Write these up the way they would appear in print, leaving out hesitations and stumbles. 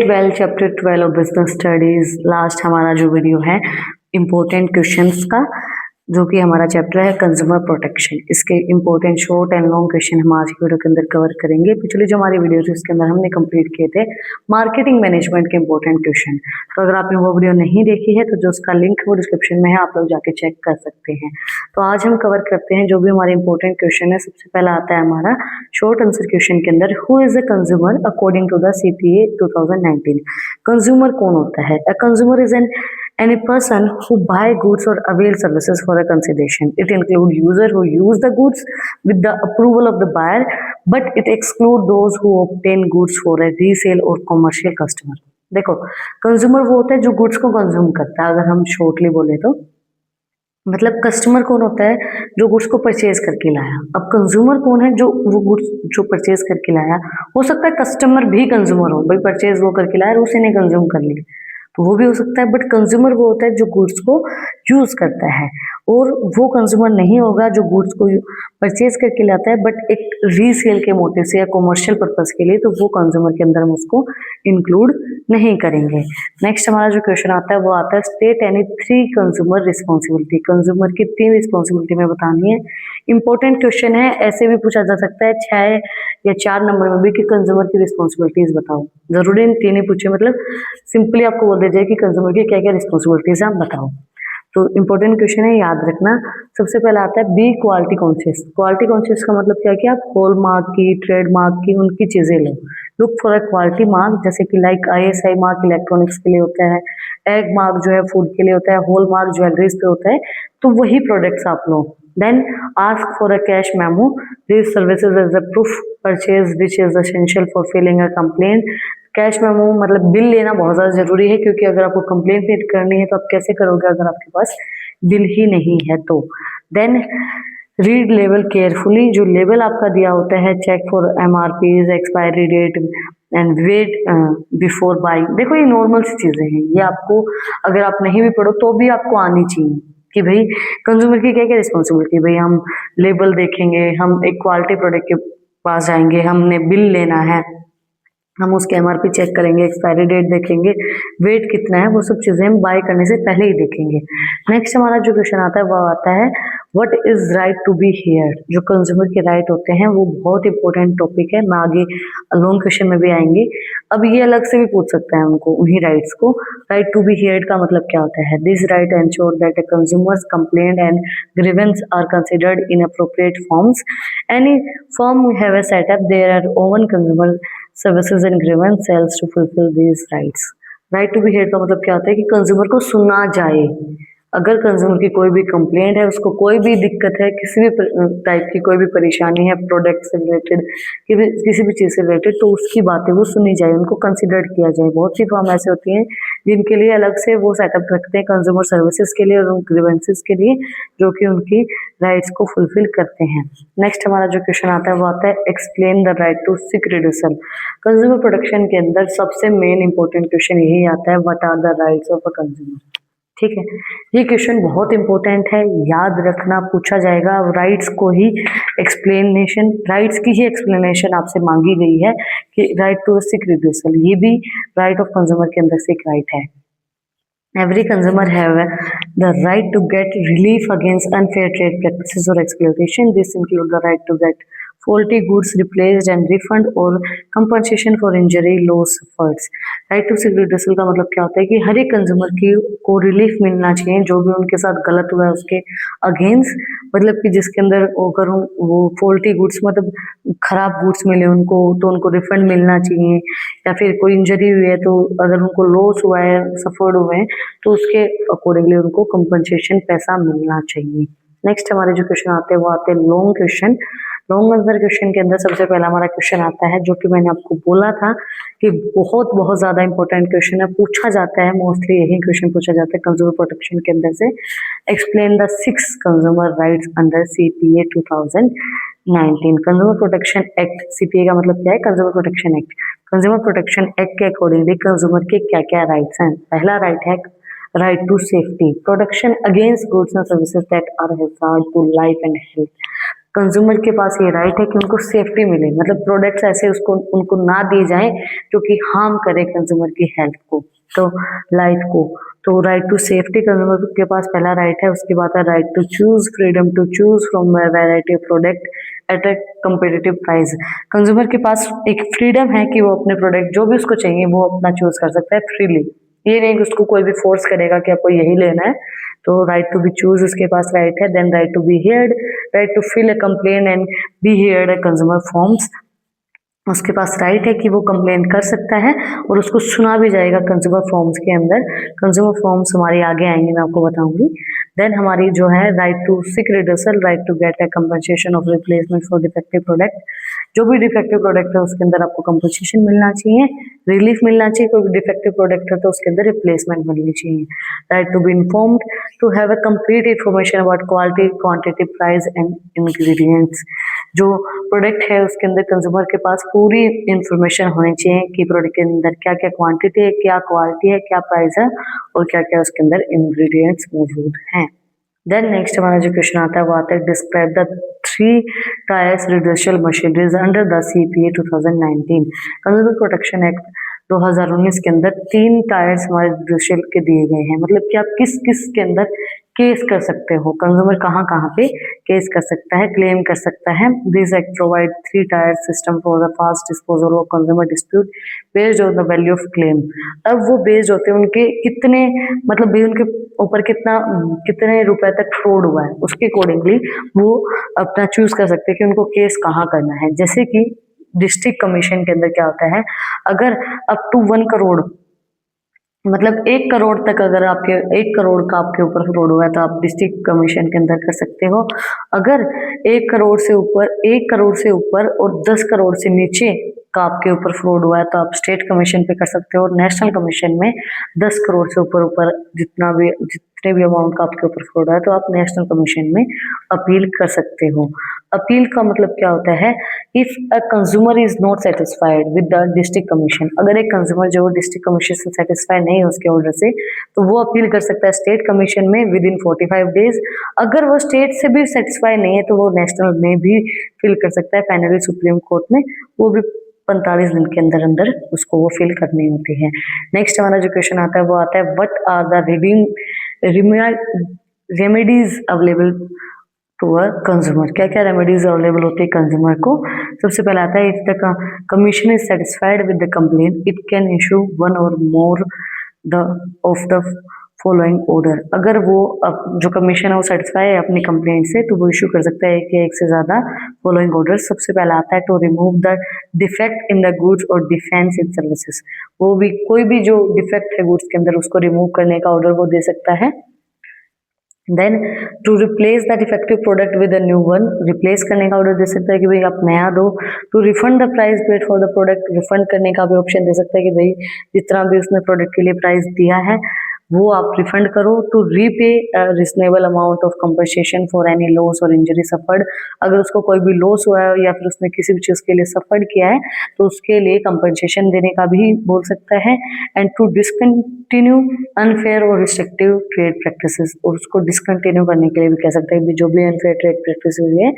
12 chapter 12 of business studies. Last हमारा जो video है इम्पोर्टेंट क्वेश्चंस का, जो कि हमारा चैप्टर है कंज्यूमर प्रोटेक्शन। इसके important short and long question हम आज की वीडियो के अंदर कवर करेंगे। पिछली जो हमारी वीडियो थी उसके अंदर हमने कंप्लीट किए थे मार्केटिंग मैनेजमेंट के इंपॉर्टेंट क्वेश्चन। तो अगर आपने वो वीडियो नहीं देखी है तो जो उसका लिंक वो डिस्क्रिप्शन में है, आप लोग जाके चेक कर सकते हैं। तो आज हम कवर करते हैं जो भी हमारे इंपॉर्टेंट क्वेश्चन है। सबसे पहला आता है हमारा शॉर्ट आंसर क्वेश्चन के अंदर, who is a consumer according to the CPA 2019। Consumer कौन होता है? A consumer is an any person who buy goods or avail services for a consideration. It includes user who use the goods with the approval of the buyer, but it excludes those who obtain goods for a resale or commercial customer. देखो, consumer वो होता है जो goods को consume करता है। अगर हम शॉर्टली बोले तो मतलब कस्टमर कौन होता है? जो गुड्स को परचेज करके लाया। अब कंज्यूमर कौन है? जो वो गुड्स जो परचेज करके लाया। हो सकता है कस्टमर भी कंज्यूमर हो, भाई परचेज वो करके लाया और उसी ने कंज्यूम कर लिया, तो वो भी हो सकता है। बट कंज्यूमर वो होता है जो गुड्स को यूज करता है, और वो कंज्यूमर नहीं होगा जो गुड्स को परचेज करके लाता है बट एक रीसेल के मोटिव से या कॉमर्शियल पर्पस के लिए, तो वो कंज्यूमर के अंदर हम उसको इंक्लूड नहीं करेंगे। नेक्स्ट हमारा जो क्वेश्चन आता है वो आता है state any 3 consumer responsibility. Consumer की 3 रिस्पॉन्सिबिलिटी में बतानी है। इंपॉर्टेंट क्वेश्चन है, ऐसे भी पूछा जा सकता है 6 या 4 नंबर में भी कि कंज्यूमर की रिस्पॉन्सिबिलिटीज बताओ। जरूरी इन 3 ही पूछे, मतलब सिंपली आपको बोल दिया जाए कि कंज्यूमर की क्या क्या रिस्पॉन्सिबिलिटीज है आप बताओ। तो इंपॉर्टेंट क्वेश्चन है, याद रखना। सबसे पहला आता है be quality conscious. Quality conscious का मतलब क्या है कि आप हॉलमार्क की, ट्रेडमार्क की, उनकी चीजें लो। Look for a quality mark, जैसे कि लाइक ISI मार्क इलेक्ट्रॉनिक्स के लिए होता है, एग मार्क जो है फूड के लिए होता है, हॉलमार्क ज्वेलरीज पे होता है, तो वही प्रोडक्ट्स आप लो। Then ask for a cash memo, this services as a proof purchase which is essential for filling a complaint. Cash memo मतलब बिल लेना बहुत ज़्यादा जरूरी है, क्योंकि अगर आपको कंप्लेंट रीड करनी है तो आप कैसे करोगे अगर आपके पास बिल ही नहीं है तो। देन रीड लेबल केयरफुली, जो लेबल आपका दिया होता है, check for MRPs, expiry date and weight before buying. देखो ये नॉर्मल सी चीजें हैं, ये आपको अगर आप नहीं भी पढ़ो तो भी आपको आनी चाहिए कि भाई कंज्यूमर की क्या क्या रिस्पॉन्सिबिलिटी। भाई हम लेबल देखेंगे, हम एक क्वालिटी प्रोडक्ट के पास जाएंगे, हमने बिल लेना है, हम उसके MRP चेक करेंगे, एक्सपायरी डेट देखेंगे, वेट कितना है, वो सब चीजें हम बाय करने से पहले ही देखेंगे। नेक्स्ट हमारा जो क्वेश्चन आता है वो आता है what is right to be hear. जो कंज्यूमर के राइट होते हैं वो बहुत इंपॉर्टेंट टॉपिक है, मैं आगे लॉन्ग क्वेश्चन में भी आएंगे। अब ये अलग से भी पूछ सकता है उनको, उन्हीं राइट्स को। राइट टू बी हियर्ड का मतलब क्या होता है? This right ensure that a consumers complaint and grievance are considered in appropriate forms. Any form we have a setup there are own consumer services and grievance cells to fulfil these rights. Right to be heard का मतलब क्या होता है कि consumer को सुना जाए। अगर कंज्यूमर की कोई भी कंप्लेंट है, उसको कोई भी दिक्कत है, किसी भी टाइप की कोई भी परेशानी है प्रोडक्ट से रिलेटेड, किसी भी चीज़ से रिलेटेड, तो उसकी बातें वो सुनी जाए, उनको कंसिडर किया जाए। बहुत सी फॉर्म ऐसे होती हैं जिनके लिए अलग से वो सेटअप रखते हैं कंज्यूमर सर्विसेज के लिए और ग्रीवेंसेस के लिए, जो कि उनकी राइट्स को फुलफिल करते हैं। नेक्स्ट हमारा जो क्वेश्चन आता है वो आता है explain the right to seek redressal. Consumer protection के अंदर सबसे मेन इंपॉर्टेंट क्वेश्चन यही आता है, what are the rights of a consumer. ठीक है, ये क्वेश्चन बहुत इंपॉर्टेंट है, याद रखना, पूछा जाएगा। राइट्स को ही एक्सप्लेनेशन, राइट्स की ही एक्सप्लेनेशन आपसे मांगी गई है कि राइट टू सीक रिड्यूसल, ये भी राइट ऑफ कंज्यूमर के अंदर से एक राइट है। Every consumer have the right to get relief against unfair trade practices or exploitation. This include the right to get faulty goods replaced and refund or compensation for injury loss suffered. Right to seek redressal का मतलब क्या होता है कि हर एक consumer की को relief मिलना चाहिए जो भी उनके साथ गलत हुआ है उसके अगेंस्ट। मतलब कि जिसके अंदर अगर वो फॉल्टी गुड्स मतलब खराब गुड्स मिले उनको, तो उनको रिफंड मिलना चाहिए, या फिर कोई इंजरी हुई है तो अगर उनको लॉस हुआ है, सफर्ड हुए हैं, तो उसके अकॉर्डिंगली उनको कंपनसेशन पैसा मिलना चाहिए। नेक्स्ट हमारे जो क्वेश्चन आते हैं वो आते हैं long question. Long answer question के अंदर सबसे पहला हमारा क्वेश्चन आता है, जो कि मैंने आपको बोला था कि बहुत ज्यादा इंपॉर्टेंट क्वेश्चन है, पूछा जाता है, मोस्टली यही क्वेश्चन पूछा जाता है कंज्यूमर प्रोटेक्शन के अंदर से। Explain the 6 consumer rights under CPA 2019। Consumer protection act, CPA का मतलब क्या है? Consumer protection act. Consumer protection act के अकॉर्डिंगली कंज्यूमर के क्या क्या राइट्स हैं? पहला राइट है right to safety, protection against goods and services that are hazard to life and health. Consumer के पास ये राइट है कि उनको सेफ्टी मिले, मतलब प्रोडक्ट्स ऐसे उसको उनको ना दिए जाएं जो कि हार्म करे कंज्यूमर की हेल्थ को, तो लाइफ को। तो राइट टू सेफ्टी कंज्यूमर के पास पहला राइट है। उसके बाद है right to choose, freedom to choose from a variety of product at a competitive price. Consumer के पास एक फ्रीडम है कि वो अपने प्रोडक्ट जो भी उसको चाहिए वो अपना चूज कर सकता है फ्रीली। ये नहीं कि उसको कोई भी फोर्स करेगा कि आपको यही लेना है। तो राइट टू बी चूज उसके पास राइट है। Then right to be heard, right to fill a complain and be heard a consumer forms. उसके पास राइट है कि वो कंप्लेन कर सकता है और उसको सुना भी जाएगा कंज्यूमर फॉर्म्स के अंदर। कंज्यूमर फॉर्म्स हमारी आगे आएंगे, मैं आपको बताऊंगी। देन हमारी जो है right to seek redressal, right to get a compensation of replacement for defective product. जो भी डिफेक्टिव प्रोडक्ट है उसके अंदर आपको कंपनसेशन मिलना चाहिए, रिलीफ मिलना चाहिए। कोई डिफेक्टिव प्रोडक्ट है तो उसके अंदर रिप्लेसमेंट मिलनी चाहिए। Right to be informed, to have a complete information about quality, quantity, price and ingredients. जो प्रोडक्ट है उसके अंदर कंज्यूमर के पास पूरी इंफॉर्मेशन होनी चाहिए कि प्रोडक्ट के अंदर क्या क्या क्वांटिटी है, क्या क्वालिटी है, क्या प्राइस है और क्या क्या उसके अंदर इंग्रेडिएंट्स मौजूद हैं। देन नेक्स्ट हमारा जो क्वेश्चन आता है वो आता है describe the 3 tiers redressal machineries under the CPA 2019। Consumer protection act 2019 के अंदर 3 टायर्स हमारे रिड्यूशल के दिए गए हैं। मतलब कि आप किस किस के अंदर केस कर सकते हो, कंज्यूमर कहाँ कहाँ पे केस कर सकता है, क्लेम कर सकता है। This act provide 3 tier system for the fast disposal of consumer dispute based on the value of claim. अब वो बेस्ड होते हैं उनके कितने, मतलब उनके ऊपर कितने रुपए तक फ्रॉड हुआ है, उसके अकॉर्डिंगली वो अपना चूज कर सकते हैं कि उनको केस कहाँ करना है। जैसे कि डिस्ट्रिक्ट कमीशन के अंदर क्या होता है, अगर अप टू 1 करोड़, मतलब 1 करोड़ तक अगर आपके 1 करोड़ का आपके ऊपर फ्रॉड हुआ है तो आप डिस्ट्रिक्ट कमीशन के अंदर कर सकते हो। अगर 1 करोड़ से ऊपर, 1 करोड़ से ऊपर और 10 करोड़ से नीचे का आपके ऊपर फ्रॉड हुआ है तो आप स्टेट कमीशन पे कर सकते हो। और नेशनल कमीशन में 10 करोड़ से ऊपर ऊपर जितने भी अमाउंट का आपके ऊपर फ्रॉड है तो आप नेशनल कमीशन में अपील कर सकते हो। अपील का मतलब क्या होता है, if a consumer is not satisfied with the district commission, अगर एक कंज्यूमर जो डिस्ट्रिक्ट कमीशन से सेटिस्फाई नहीं है उसके ऑर्डर से तो वो अपील कर सकता है स्टेट कमीशन में विद इन 45 डेज। अगर वो स्टेट से भी सेटिस्फाई नहीं है तो वो नेशनल में भी फिल कर सकता है, फाइनली सुप्रीम कोर्ट में, वो भी 45 दिन के अंदर अंदर उसको वो फिल करनी होती है। नेक्स्ट हमारा जो क्वेश्चन आता है वो आता है what are the remedies available to a consumer. क्या क्या रेमेडीज अवेलेबल होती है कंज्यूमर को। सबसे पहले आता है if the commission is satisfied with the complain it can issue 1 और more of the following order. अगर वो जो कमीशन है वो सेटिस्फाई है अपनी कंप्लेंट से तो वो इशू कर सकता है कि 1 से ज्यादा फॉलोइंग ऑर्डर। सबसे पहला आता है to remove the defect in the goods और डिफेंस इन सर्विसेज। वो भी कोई भी जो डिफेक्ट है गुड्स के अंदर उसको रिमूव करने का ऑर्डर वो दे सकता है। Then to replace the defective product with a new one, replace करने का ऑर्डर दे सकता है कि भाई आप नया दो। To refund the price paid for the product, refund करने का भी ऑप्शन दे सकता है कि भाई जितना भी उसने प्रोडक्ट के लिए प्राइस दिया है वो आप रिफंड करो। To repay reasonable amount of compensation for any loss और इंजरी सफर्ड, अगर उसको कोई भी लॉस हुआ है या फिर उसने किसी भी चीज के लिए सफर्ड किया है तो उसके लिए कंपनसेशन देने का भी बोल सकता है। एंड टू डिसकंटिन्यू अनफेयर और रिस्ट्रिक्टिव ट्रेड प्रैक्टिसेस, और उसको डिसकंटिन्यू करने के लिए भी कह सकता है कि जो भी अनफेयर ट्रेड प्रैक्टिस हुई है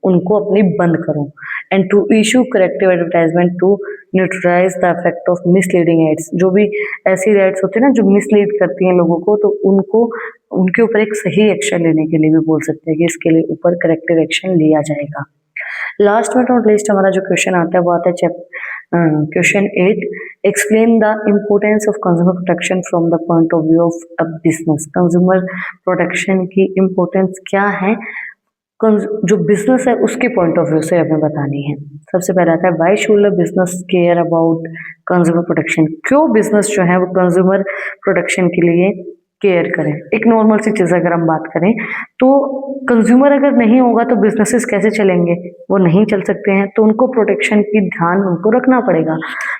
उनको अपनी बंद करो। And to issue corrective advertisement to neutralise the effect of misleading ads, जो भी ऐसी एड्स होती है ना जो मिसलीड करती हैं लोगों को तो उनको उनके ऊपर एक सही एक्शन लेने के लिए भी बोल सकते हैं कि इसके लिए ऊपर करेक्टिव एक्शन लिया जाएगा। लास्ट बट नॉट लीस्ट हमारा जो क्वेश्चन आता है वो आता है question 8, explain the importance of consumer protection from the point of view of a business. Consumer protection की इम्पोर्टेंस क्या है जो बिजनेस है उसके पॉइंट ऑफ व्यू से हमें बतानी है। सबसे पहला आता है why should a business care about consumer protection, क्यों बिजनेस जो है वो कंज्यूमर प्रोटेक्शन के लिए केयर करें। एक नॉर्मल सी चीज अगर हम बात करें तो कंज्यूमर अगर नहीं होगा तो बिजनेसेस कैसे चलेंगे, वो नहीं चल सकते हैं, तो उनको प्रोटेक्शन की ध्यान उनको रखना पड़ेगा।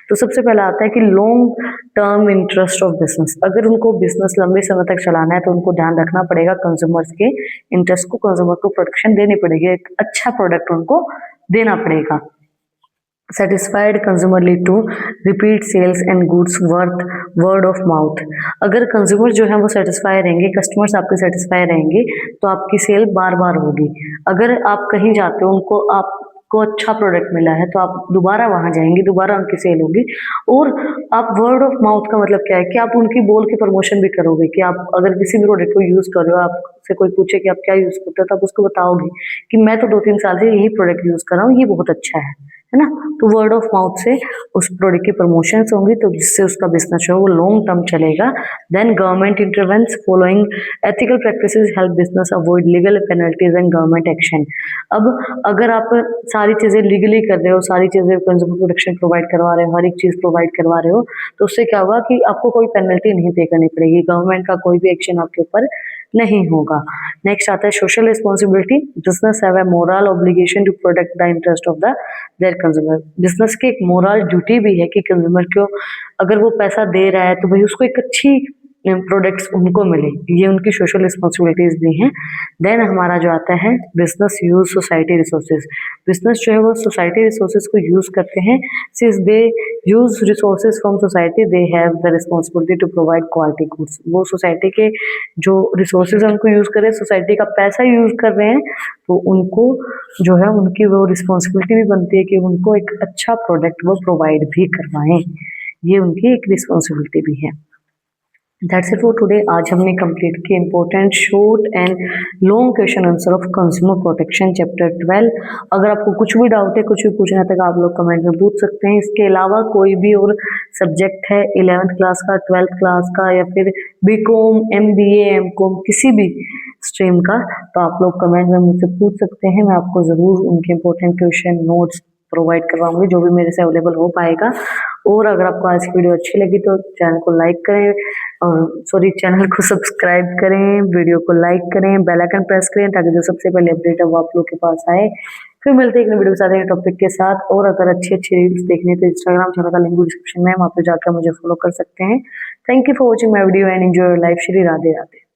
तो सबसे पहला आता है कि long term interest of business, अगर उनको बिजनेस लंबे समय तक चलाना है तो उनको ध्यान रखना पड़ेगा कंज्यूमर्स के इंटरेस्ट को, कंज्यूमर को प्रोटेक्शन देनी पड़ेगी, एक अच्छा प्रोडक्ट उनको देना पड़ेगा। satisfied consumer lead to repeat sales and goods worth word of mouth। अगर कंज्यूमर जो है वो सेटिस्फाई रहेंगे, कस्टमर्स आपके सेटिस्फाई रहेंगे, तो आपकी सेल बार बार होगी। अगर आप कहीं जाते हो, उनको आपको अच्छा प्रोडक्ट मिला है, तो आप दोबारा वहां जाएंगे, दोबारा उनकी सेल होगी। और आप वर्ड ऑफ माउथ का मतलब क्या है कि आप उनकी बोल के प्रमोशन भी करोगे, कि आप अगर किसी भी प्रोडक्ट को यूज कर रहे हो, आपसे कोई पूछे कि आप क्या यूज करते हो, तो आप उसको बताओगे कि मैं तो 2-3 साल से यही प्रोडक्ट यूज कर रहा हूँ, ये बहुत अच्छा है ना। तो वर्ड ऑफ माउथ से उस प्रोडक्ट की प्रमोशन होंगी, तो जिससे उसका बिजनेस जो है वो लॉन्ग टर्म चलेगा। Then government intervenes following ethical practices help business avoid legal penalties and government action. अब अगर आप सारी चीजें लीगली कर रहे हो, सारी चीजें कंज्यूमर प्रोटेक्शन प्रोवाइड करवा रहे हो, हर एक चीज प्रोवाइड करवा रहे हो, तो उससे क्या होगा कि आपको कोई पेनल्टी नहीं पे करनी पड़ेगी, गवर्नमेंट का कोई भी एक्शन आपके ऊपर नहीं होगा। नेक्स्ट आता है social responsibility. Business have a moral obligation to protect the interest of the their consumer. Business की एक मोरल ड्यूटी भी है कि कंज्यूमर को अगर वो पैसा दे रहा है, तो भाई उसको एक अच्छी प्रोडक्ट्स उनको मिले, ये उनकी सोशल रिस्पॉन्सिबिलिटीज भी हैं। देन हमारा जो आता है business use society resources. Business जो है वो सोसाइटी रिसोर्सेज को यूज करते हैं। Since they use resources from society, they have the responsibility to provide quality goods. वो सोसाइटी के जो रिसोर्सेज है उनको यूज करें, सोसाइटी का पैसा यूज कर रहे हैं, तो उनको जो है उनकी वो रिस्पॉन्सिबिलिटी भी बनती है कि उनको एक अच्छा प्रोडक्ट वो प्रोवाइड भी करवाएं, ये उनकी एक रिस्पॉन्सिबिलिटी भी है। That's it for today. आज हमने कंप्लीट किया important short and long question answer of consumer protection chapter 12। अगर आपको कुछ भी डाउट है, कुछ भी पूछना है, तो आप लोग कमेंट में पूछ सकते हैं। इसके अलावा कोई भी और सब्जेक्ट है 11th क्लास का, 12th क्लास का, या फिर बीकॉम, MBA, MCOM, किसी भी स्ट्रीम का, तो आप लोग कमेंट में मुझसे पूछ सकते हैं। मैं आपको ज़रूर उनके इंपॉर्टेंट क्वेश्चन नोट्स प्रोवाइड करवाऊंगी, जो भी मेरे से अवेलेबल हो पाएगा। और अगर आपको आज की वीडियो अच्छी लगी तो चैनल को लाइक करें, और चैनल को सब्सक्राइब करें, वीडियो को लाइक करें, बेल आइकन प्रेस करें, ताकि जो सबसे पहले अपडेट है वो आप लोग के पास आए। फिर मिलते हैं एक नई वीडियो के साथ, एक टॉपिक के साथ। और अगर अच्छी रील्स देखनी है तो इंस्टाग्राम चैनल का लिंक डिस्क्रिप्शन में है, वहाँ पे जाकर मुझे फॉलो कर सकते हैं। Thank you for watching my video and enjoy your life. Shri Radhe Radhe.